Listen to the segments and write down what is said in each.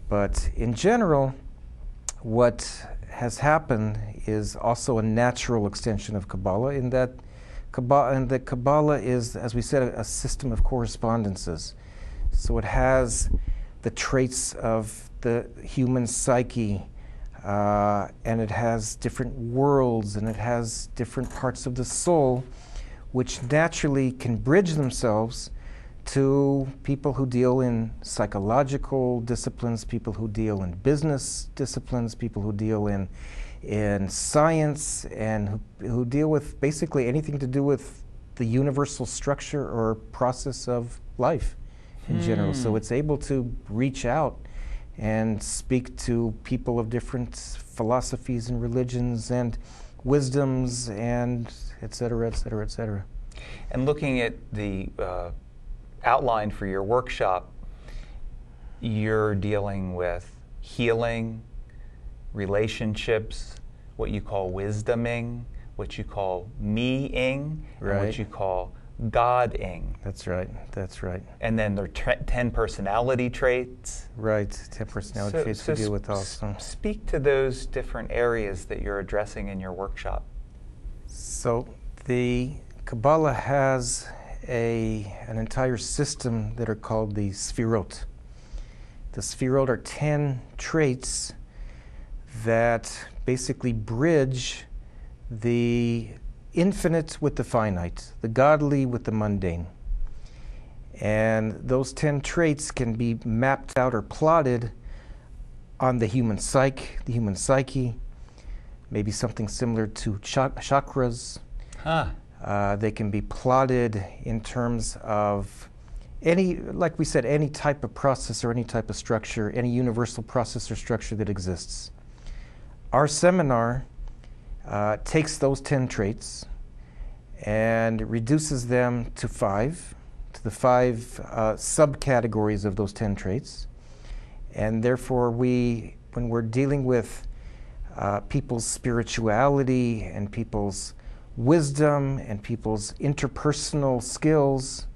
But in general, what has happened is also a natural extension of Kabbalah, in that Kabbalah is, as we said, a system of correspondences. So it has the traits of the human psyche, and it has different worlds, and it has different parts of the soul, which naturally can bridge themselves to people who deal in psychological disciplines, people who deal in business disciplines, people who deal in science, and who deal with basically anything to do with the universal structure or process of life in general. So it's able to reach out and speak to people of different philosophies and religions and wisdoms and et cetera, et cetera, et cetera. And looking at the outline for your workshop, you're dealing with healing, relationships, what you call wisdoming, what you call me-ing, right, and what you call God-ing. That's right, that's right. And then there are 10 personality traits. Right, 10 personality traits we deal with also. Speak to those different areas that you're addressing in your workshop. So the Kabbalah has an entire system that are called the Sfirot. The Sfirot are 10 traits that basically bridge the infinite with the finite, the godly with the mundane. And those 10 traits can be mapped out or plotted on the human psyche, maybe something similar to chakras. They can be plotted in terms of like we said, any type of process or any type of structure, any universal process or structure that exists. Our seminar takes those 10 traits and reduces them to 5, to the 5 subcategories of those 10 traits. And therefore when we're dealing with people's spirituality and people's wisdom and people's interpersonal skills,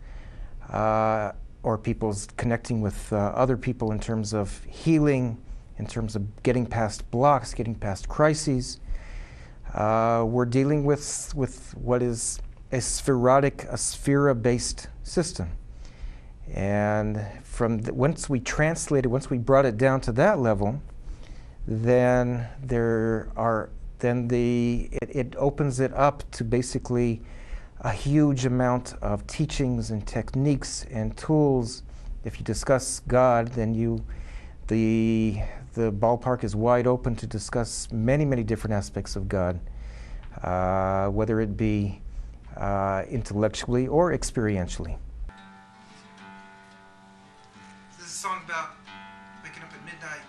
or people's connecting with other people in terms of healing, in terms of getting past blocks, getting past crises, we're dealing with what is a sphera-based system. And once we brought it down to that level, then it opens it up to basically a huge amount of teachings and techniques and tools. If you discuss God, then the ballpark is wide open to discuss many, many different aspects of God, whether it be intellectually or experientially. This is a song about waking up at midnight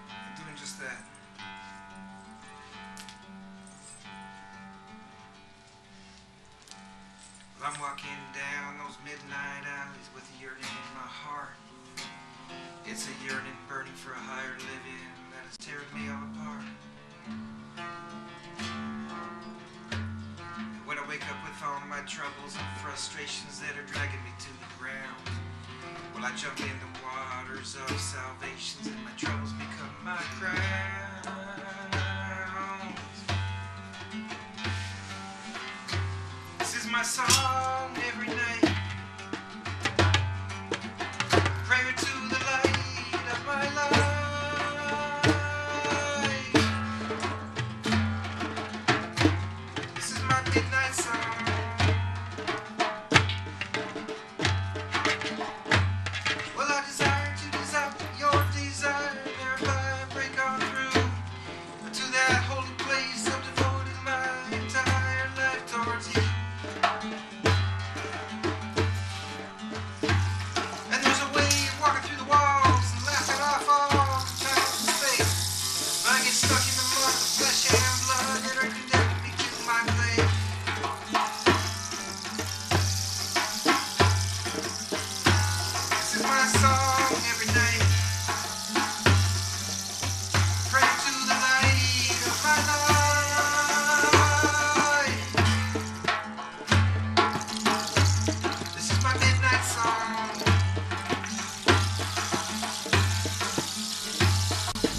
and doing just that. Well, I'm walking down those midnight alleys with a yearning in my heart. It's a yearning burning for a higher living that is tearing me all apart. And when I wake up with all my troubles and frustrations that are dragging me to the ground, well, I jump in the waters of salvation and my troubles become my crowns. This is my song every night, prayer to the light of my life. This is my midnight song. Well, I desire to desire your desire, thereby break on through to that holy place of devoting my entire life towards you.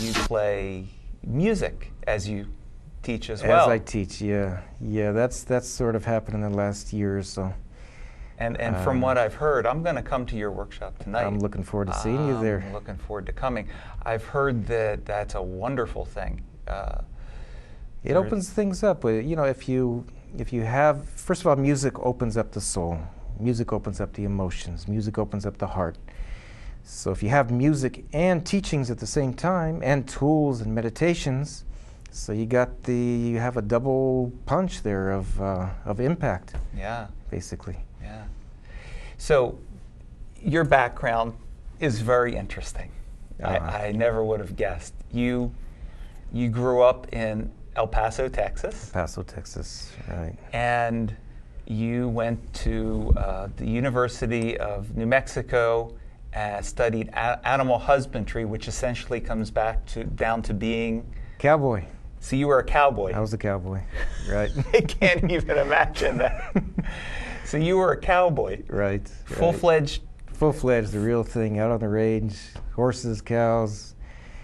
you play music as you teach as well. As I teach, yeah. That's sort of happened in the last year or so. And from what I've heard, I'm going to come to your workshop tonight. I'm looking forward to seeing you there. I'm looking forward to coming. I've heard that that's a wonderful thing. It opens things up. If you have, first of all, music opens up the soul. Music opens up the emotions. Music opens up the heart. So if you have music and teachings at the same time, and tools and meditations, so you have a double punch there of impact. Yeah. Basically. Yeah. So your background is very interesting. I never would have guessed. You grew up in El Paso, Texas. El Paso, Texas, right. And you went to the University of New Mexico, studied animal husbandry, which essentially comes down to being... Cowboy. So you were a cowboy. I was a cowboy, right. I can't even imagine that. So you were a cowboy. Right. Full-fledged? Full-fledged, the real thing, out on the range, horses, cows.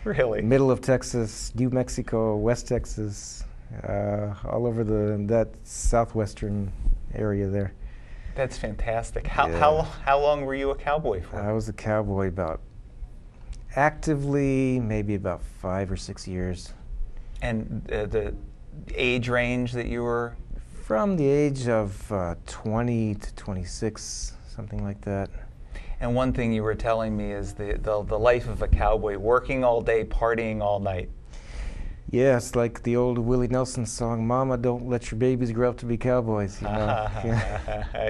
Really? Middle of Texas, New Mexico, West Texas, all over that southwestern area there. That's fantastic. How long were you a cowboy for? I was a cowboy actively maybe about 5 or 6 years. And the age range that you were? From the age of 20 to 26, something like that. And one thing you were telling me is the life of a cowboy, working all day, partying all night. Yeah, it's like the old Willie Nelson song, "Mama, don't let your babies grow up to be cowboys." You know?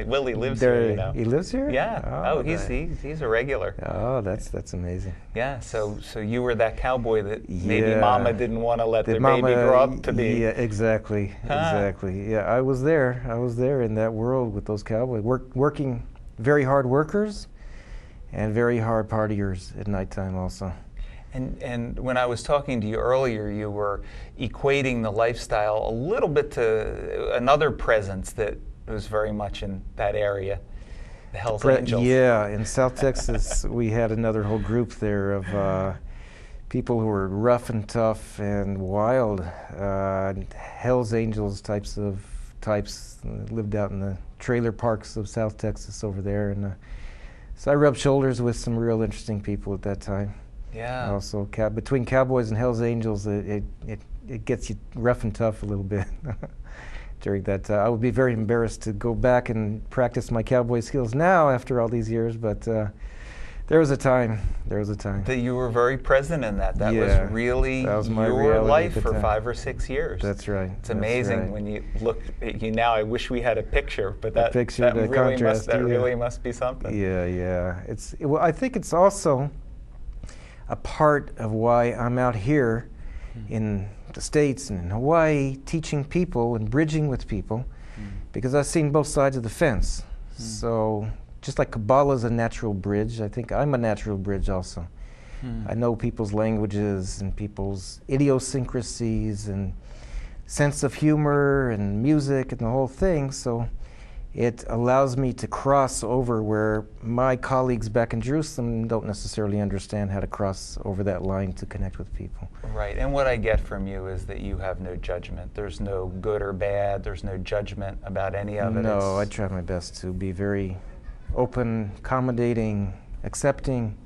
Willie lives here, you know. He lives here? Yeah. He's a regular. Oh, that's amazing. Yeah. So you were that cowboy that maybe Mama didn't want to let their baby grow up to be. Yeah, exactly. Exactly. Yeah, I was there. I was there in that world with those cowboys, working, very hard workers, and very hard partiers at nighttime also. And when I was talking to you earlier, you were equating the lifestyle a little bit to another presence that was very much in that area, the Hells Angels. Yeah, in South Texas, we had another whole group there of people who were rough and tough and wild, Hells Angels types lived out in the trailer parks of South Texas over there, and so I rubbed shoulders with some real interesting people at that time. Yeah. Also, between cowboys and Hells Angels, it gets you rough and tough a little bit during that. I would be very embarrassed to go back and practice my cowboy skills now after all these years, but there was a time. That you were very present in that. That was really your life for 5 or 6 years. That's right. It's amazing when you look at you now. I wish we had a picture, but that really must be something. Yeah. I think it's also a part of why I'm out here in the States and in Hawaii teaching people and bridging with people, because I've seen both sides of the fence. So just like Kabbalah is a natural bridge, I think I'm a natural bridge also. I know people's languages and people's idiosyncrasies and sense of humor and music and the whole thing, so it allows me to cross over where my colleagues back in Jerusalem don't necessarily understand how to cross over that line to connect with people. Right, and what I get from you is that you have no judgment. There's no good or bad. There's no judgment about any of it. No, I try my best to be very open, accommodating, accepting.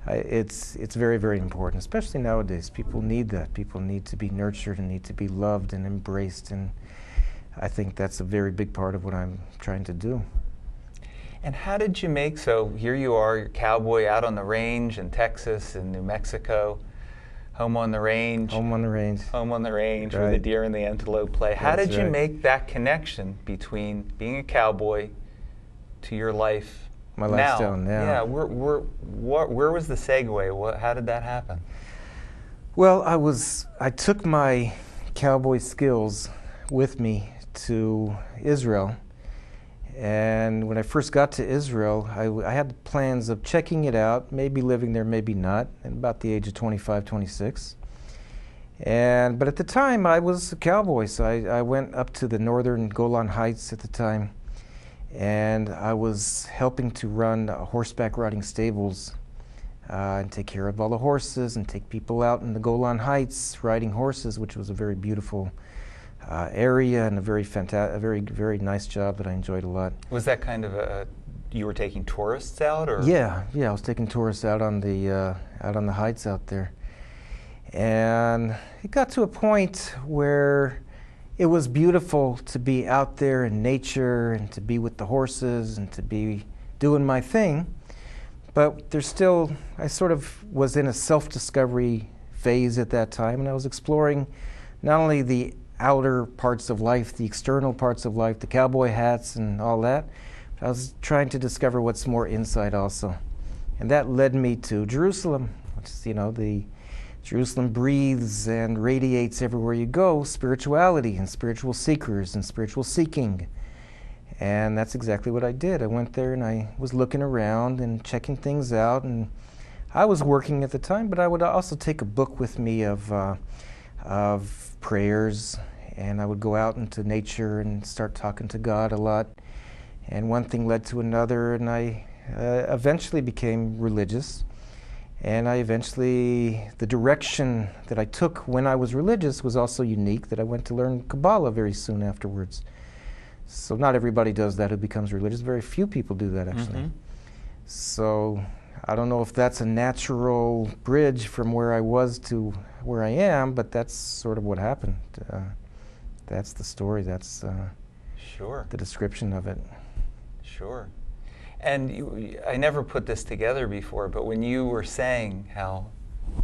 It's very, very important, especially nowadays. People need that. People need to be nurtured and need to be loved and embraced, and I think that's a very big part of what I'm trying to do. And how did you so here you are, you're a cowboy out on the range in Texas and New Mexico, home on the range. Home on the range. Home on the range Right. where the deer and the antelope play. How That's did you right. make that connection between being a cowboy to your life My lifestyle now? Yeah, where was the segue? How did that happen? Well, I took my cowboy skills with me to Israel, and when I first got to Israel, I had plans of checking it out, maybe living there, maybe not, at about the age of 25, 26. But at the time, I was a cowboy, so I went up to the northern Golan Heights at the time, and I was helping to run horseback riding stables and take care of all the horses and take people out in the Golan Heights riding horses, which was a very beautiful area and a very nice job that I enjoyed a lot. Was that kind of you were taking tourists out, or? Yeah, I was taking tourists out on the heights out there, and it got to a point where it was beautiful to be out there in nature and to be with the horses and to be doing my thing. But I sort of was in a self-discovery phase at that time, and I was exploring not only the outer parts of life, the external parts of life, the cowboy hats and all that, but I was trying to discover what's more inside also. And that led me to Jerusalem, which is, the Jerusalem breathes and radiates everywhere you go, spirituality and spiritual seekers and spiritual seeking. And that's exactly what I did. I went there and I was looking around and checking things out. And I was working at the time, but I would also take a book with me of prayers, and I would go out into nature and start talking to God a lot. And one thing led to another, and I eventually became religious. And the direction that I took when I was religious was also unique, that I went to learn Kabbalah very soon afterwards. So not everybody does that who becomes religious. Very few people do that, actually. Mm-hmm. So I don't know if that's a natural bridge from where I was to where I am, but that's sort of what happened. That's the story. That's sure the description of it. Sure. And I never put this together before, but when you were saying how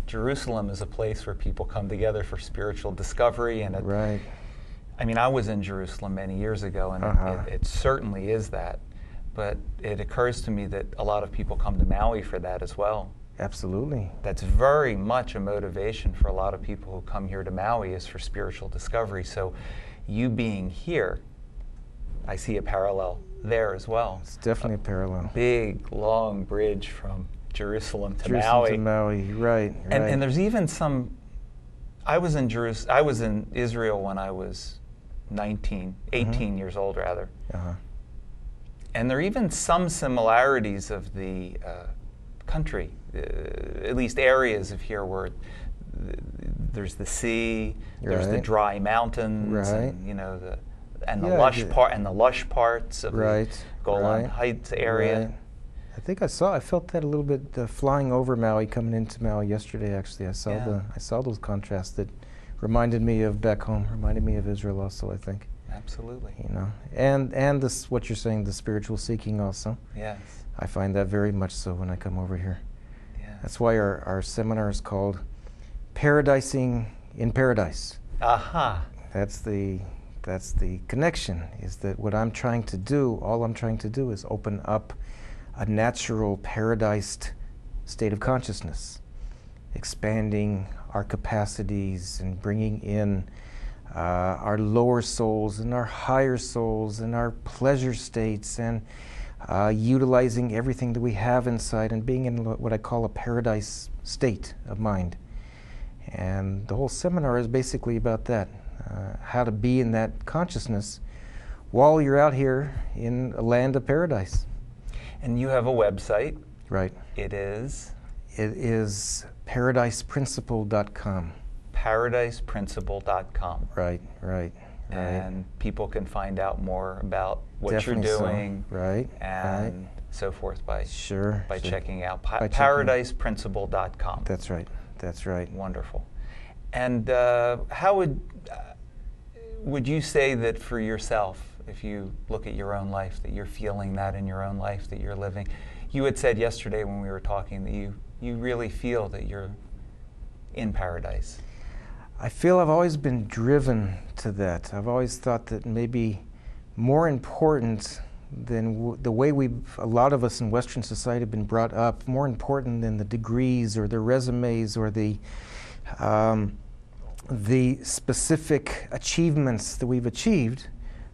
Jerusalem is a place where people come together for spiritual discovery, and right. I mean, I was in Jerusalem many years ago, and it certainly is that. But it occurs to me that a lot of people come to Maui for that as well. Absolutely. That's very much a motivation for a lot of people who come here to Maui, is for spiritual discovery. So you being here, I see a parallel there as well. It's definitely a parallel. Big, long bridge from Jerusalem to Maui. Jerusalem to Maui, right. And there's even some. I was in Israel when I was 18 years old rather. Uh-huh. And there are even some similarities of the country, at least areas of here where there's the sea, there's the dry mountains, and the lush parts of the Golan Heights area. Right. I felt that a little bit flying over Maui, coming into Maui yesterday. Actually, I saw those contrasts that reminded me of back home, reminded me of Israel also, I think. Absolutely. And this, what you're saying, the spiritual seeking also. Yes. I find that very much so when I come over here. Yeah. That's why our seminar is called Paradising in Paradise. Aha. That's the connection, is that what I'm trying to do, all I'm trying to do is open up a natural paradised state of consciousness, expanding our capacities and bringing in our lower souls and our higher souls and our pleasure states, and utilizing everything that we have inside and being in what I call a paradise state of mind. And the whole seminar is basically about that, how to be in that consciousness while you're out here in a land of paradise. And you have a website. Right. It is paradiseprinciple.com. Paradiseprinciple.com. Right. And people can find out more about what you're doing, and so forth by checking out paradiseprinciple.com. That's right. Wonderful. And how would you say that for yourself, if you look at your own life, that you're feeling that in your own life that you're living? You had said yesterday when we were talking that you really feel that you're in paradise. I feel I've always been driven to that. I've always thought that maybe more important than the way a lot of us in Western society have been brought up, more important than the degrees or the resumes or the specific achievements that we've achieved,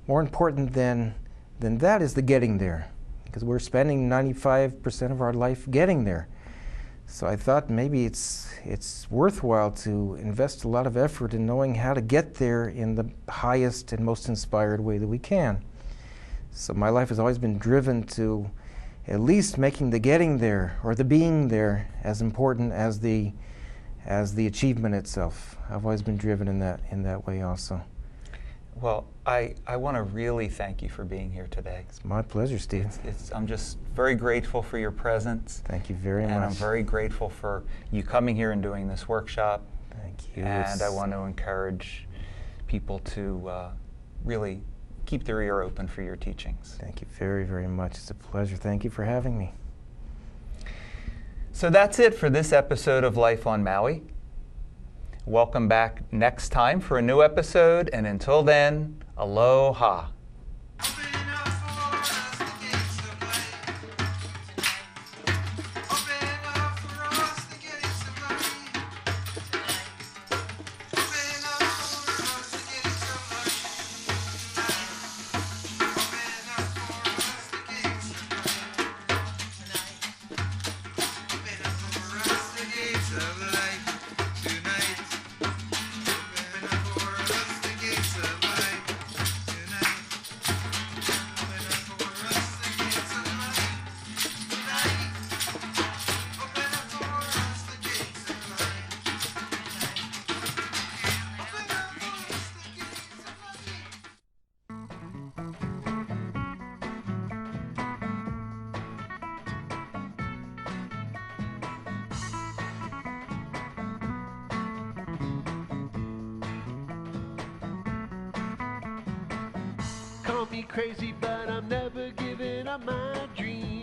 more important than that is the getting there, because we're spending 95% of our life getting there. So I thought maybe it's worthwhile to invest a lot of effort in knowing how to get there in the highest and most inspired way that we can. So my life has always been driven to at least making the getting there or the being there as important as the achievement itself. I've always been driven in that way also. Well, I want to really thank you for being here today. It's my pleasure, Steve. I'm just very grateful for your presence. Thank you very much. And I'm very grateful for you coming here and doing this workshop. Thank you. And I want to encourage people to really keep their ear open for your teachings. Thank you very, very much. It's a pleasure. Thank you for having me. So that's it for this episode of Life on Maui. Welcome back next time for a new episode, and until then, aloha. Call me crazy, but I'm never giving up my dream.